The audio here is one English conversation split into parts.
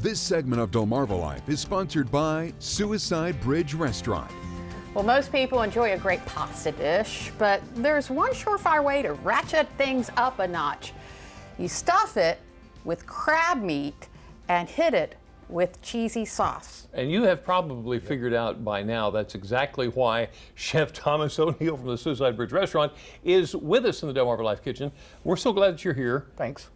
This segment of DelmarvaLife is sponsored by Suicide Bridge Restaurant. Well, most people enjoy a great pasta dish, but there's one surefire way to ratchet things up a notch. You stuff it with crab meat and hit it with cheesy sauce. And you have probably figured out by now that's exactly why Chef Thomas O'Neill from the Suicide Bridge Restaurant is with us in the DelmarvaLife kitchen. We're so glad that you're here. Thanks.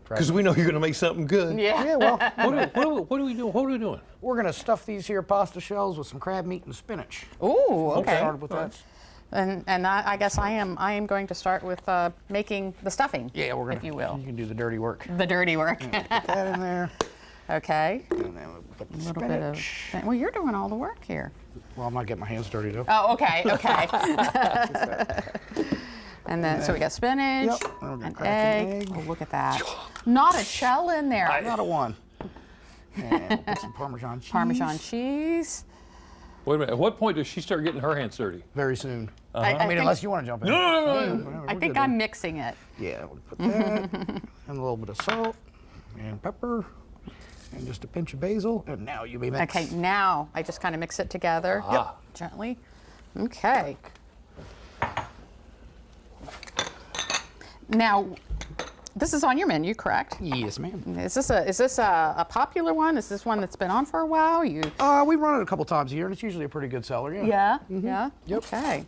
Because we know you're going to make something good. Yeah. Well, What are we doing? What are we doing? we're going to stuff these here pasta shells with some crab meat and spinach. Ooh, okay. Started with that. And I guess I am going to start with making the stuffing. Yeah, we're going if you will. You can do the dirty work. The dirty work. Put that in there. Okay. And then we'll put the A little bit of. spinach. Well, you're doing all the work here. Well, I'm not getting my hands dirty though. Oh, okay, okay. And then, so we got spinach, Yep, and we're gonna an crack an egg. egg. Oh, look at that. Not a shell in there. Not a one. And we'll put some Parmesan cheese. Parmesan cheese. Wait a minute. At what point does she start getting her hands dirty? Very soon. I I mean, think- unless you want to jump in. No. I think I'm mixing it. Yeah, we'll put that, and a little bit of salt, and pepper, and just a pinch of basil, and now you may mix. Okay, now I just kind of mix it together. Ah. Gently. Okay. Now, this is on your menu, correct? Yes, ma'am. Is this a popular one? Is this one that's been on for a while? You? We run it a couple times a year, and it's usually a pretty good seller. Yeah. Yeah. Yeah. Yep. Okay.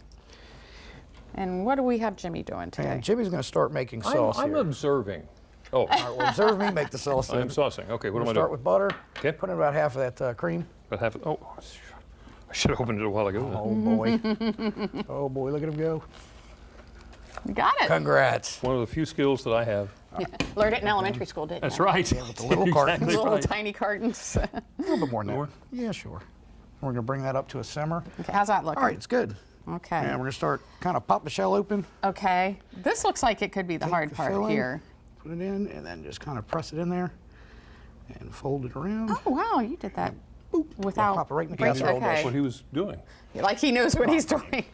And what do we have Jimmy doing today? And Jimmy's going to start making sauce I'm here. observing. Oh, All right, well, observe me make the sauce. I'm saucing. Okay, what am I Start doing? with butter. Okay. Put in about half of that cream. About half. Oh, I should have opened it a while ago. Oh boy. Oh boy, look at him go. You got it. Congrats. One of the few skills that I have. Yeah. Learned it in elementary school, didn't That's you? right. with the little cartons. Exactly Little right. tiny cartons. A little bit more than More? that. Yeah, sure. We're going to bring that up to a simmer. Okay, how's that looking? All right, it's good. Okay. And we're going to start kind of pop the shell open. Okay. This looks like it could be the hard the part filling, here. Put it in, and then just kind of press it in there, and fold it around. Oh wow, you did that without. Pop it right in the casserole okay. That's what he was doing. Like he knows what he's doing.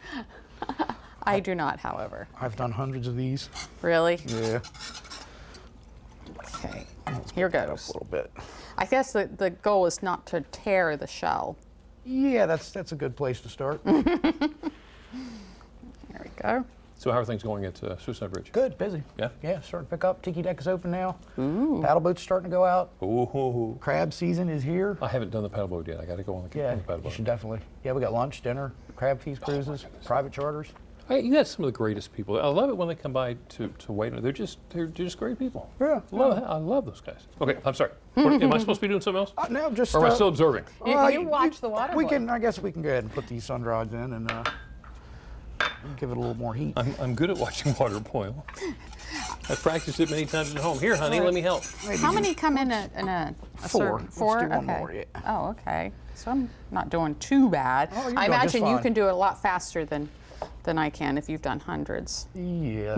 I do not, however. I've done hundreds of these. Really? Yeah. Okay. Here A goes. little bit. I guess the goal is not to tear the shell. Yeah, that's a good place to start. There we go. So how are things going at Suicide Bridge? Good, busy. Yeah? Yeah, starting to pick up. Tiki deck is open now. Paddle boats starting to go out. Ooh. Crab season is here. I haven't done the paddle boat yet. I got to go on the Yeah, paddle you boat. should definitely. Yeah, we got lunch, dinner, crab feast cruises, private charters. You got some of the greatest people. I love it when they come by to wait. They're just great people. Yeah. I love those guys. Okay, I'm sorry. Am I supposed to be doing something else? No, just. Or am I still observing? You watch the water We boil. can. I guess we can go ahead and put these sun rods in and give it a little more heat. I'm good at watching water boil. I've practiced it many times at home. Here, honey, let me help. How many come in a Four. certain- Four. Let's do one okay. more, yeah. Oh, okay. So I'm not doing too bad. Oh, you're I doing just imagine you fine. can do it a lot faster than I can if you've done hundreds. Yeah.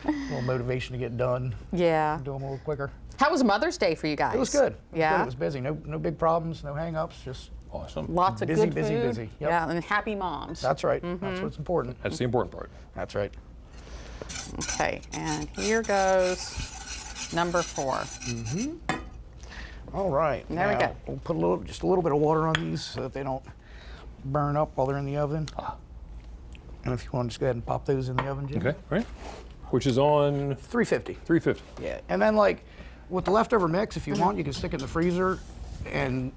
A little motivation to get done. Yeah. Do them a little quicker. How was Mother's Day for you guys? It was good. Yeah. It was busy. No big problems. No hang-ups. Just. Awesome. Lots of Busy, good busy, food. busy. Yep. Yeah, and happy moms. That's right. That's what's important. That's the important part. That's right. Okay, and here goes number 4. All right. There we now, go. We'll put just a little bit of water on these so that they don't burn up while they're in the oven. And if you want to just go ahead and pop those in the oven, Jim. Okay, right? Which is on 350. 350. Yeah. And then like with the leftover mix, if you want, you can stick it in the freezer and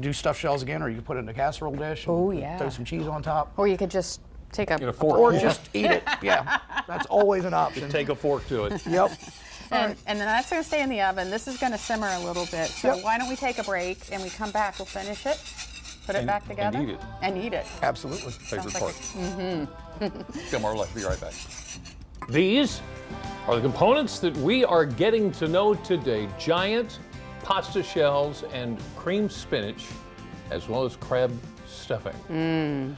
do stuffed shells again, or you can put it in a casserole dish. And Oh, yeah. Throw some cheese on top, Or you could just take a Get a fork. or just eat it. Yeah. That's always an option. Take a fork to it. Yep. and then that's going to stay in the oven. This is going to simmer a little bit. So Yep. why don't we take a break and we come back, we'll finish it, put it And- back together. and eat it. And eat it. Absolutely. Favorite Sounds like part. DelmarvaLife, be right back. These are the components that we are getting to know today. Giant pasta shells and cream spinach, as well as crab stuffing.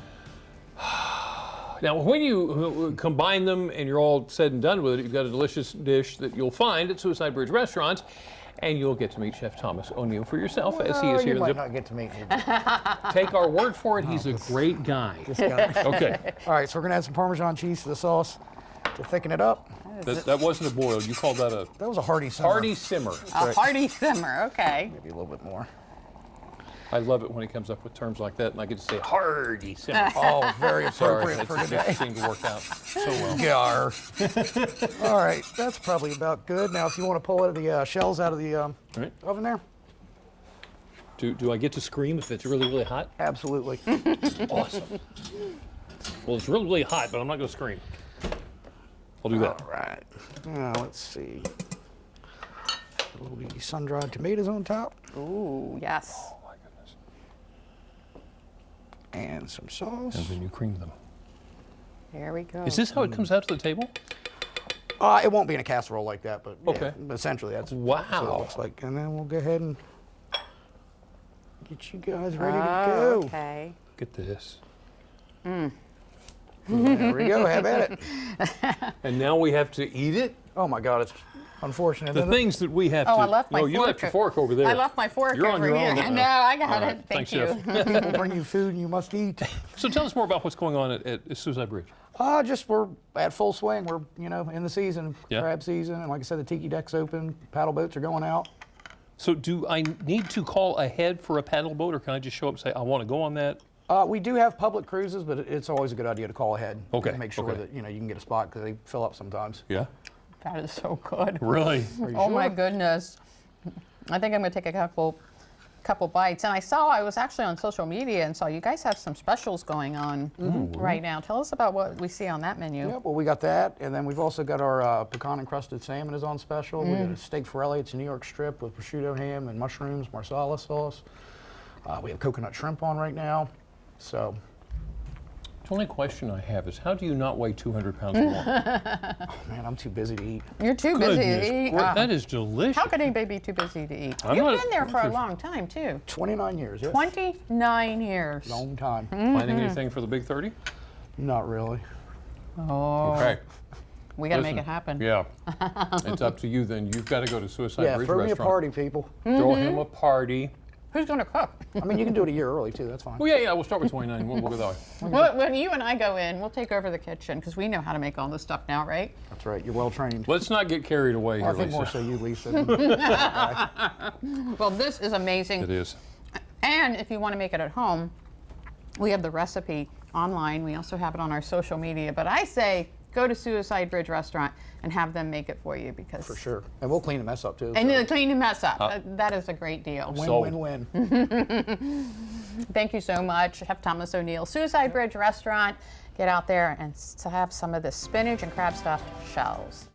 Now, when you combine them and you're all said and done with it, you've got a delicious dish that you'll find at Suicide Bridge Restaurant, and you'll get to meet Chef Thomas O'Neill for yourself as he is here. You in might the not get to meet me. Take our word for it, he's a great guy. This guy. Okay. All right, so we're gonna add some Parmesan cheese to the sauce to thicken it up. That wasn't a boil. You called that a That was a hearty simmer. hearty simmer. A hearty simmer, okay. Maybe a little bit more. I love it when he comes up with terms like that, and I get to say hearty simmer. Oh, very Sorry, appropriate for that today. seemed to work out so well. Yar. All right, that's probably about good. Now, if you want to pull the shells out of the Right. oven there, Do I get to scream if it's really, really hot? absolutely. Awesome. Well, it's really, really hot, but I'm not going to scream. I'll do that. All right. Now, let's see. A little bit of sun-dried tomatoes on top, Ooh, yes. Oh, my goodness. and some sauce. And then you cream them. There we go. Is this how it comes out to the table? It won't be in a casserole like that, but yeah, Okay. essentially that's Wow. what it looks like. And then we'll go ahead and get you guys ready to go. Okay. Look at this. There we go. Have at it. And now we have to eat it? Oh my God, it's unfortunate. The isn't it? things that we have to... Oh, I left my No, you fork. left your fork over there. I left my fork You're on over your here. own now. No, I got All it. right. Thank Thanks, you. Chef. People bring you food and you must eat. So tell us more about what's going on at Suicide Bridge. Just we're at full swing. We're in the season, Yeah. crab season, and like I said, the tiki deck's open. Paddle boats are going out. So do I need to call ahead for a paddle boat, or can I just show up and say, I want to go on that? We do have public cruises, but it's always a good idea to call ahead. Okay, To make sure okay. that you can get a spot because they fill up sometimes. Yeah. That is so good. Really? Oh my goodness. I think I'm gonna take a couple bites. And I was actually on social media and saw you guys have some specials going on right now. Tell us about what we see on that menu. Yeah, well, we got that, and then we've also got our pecan encrusted salmon is on special. We got a steak forelli. It's a New York strip with prosciutto ham and mushrooms, marsala sauce. We have coconut shrimp on right now. So, The only question I have is, how do you not weigh 200 pounds or more? man, I'm too busy to eat. You're too busy Goodness, to eat. that is delicious. How could anybody be too busy to eat? I'm You've not- been there for a long time too. 29 years, yes. 29 years. Long time. Planning anything for the big 30? Not really. Oh, Okay. we gotta Listen, make it happen. Yeah. It's up to you then. You've got to go to Suicide Yeah, Bridge throw me a Restaurant. party, people. Throw him a party. Who's gonna cook? I mean, you can do it a year early, too. That's fine. Well, yeah, we'll start with 29. We'll go that way. Well, when you and I go in, we'll take over the kitchen because we know how to make all this stuff now, right? That's right. You're well trained. Let's not get carried away here, I think Lisa. more so you, Lisa. Well, this is amazing. It is. And if you want to make it at home, we have the recipe online. We also have it on our social media. But I say go to Suicide Bridge Restaurant and have them make it for you because For sure. And we'll clean the mess up, too. And so. then clean the mess up. That is a great deal. Win, Sold. win, win. Thank you so much, Chef Thomas O'Neill. Suicide Bridge Restaurant. Get out there and have some of the spinach and crab stuffed shells.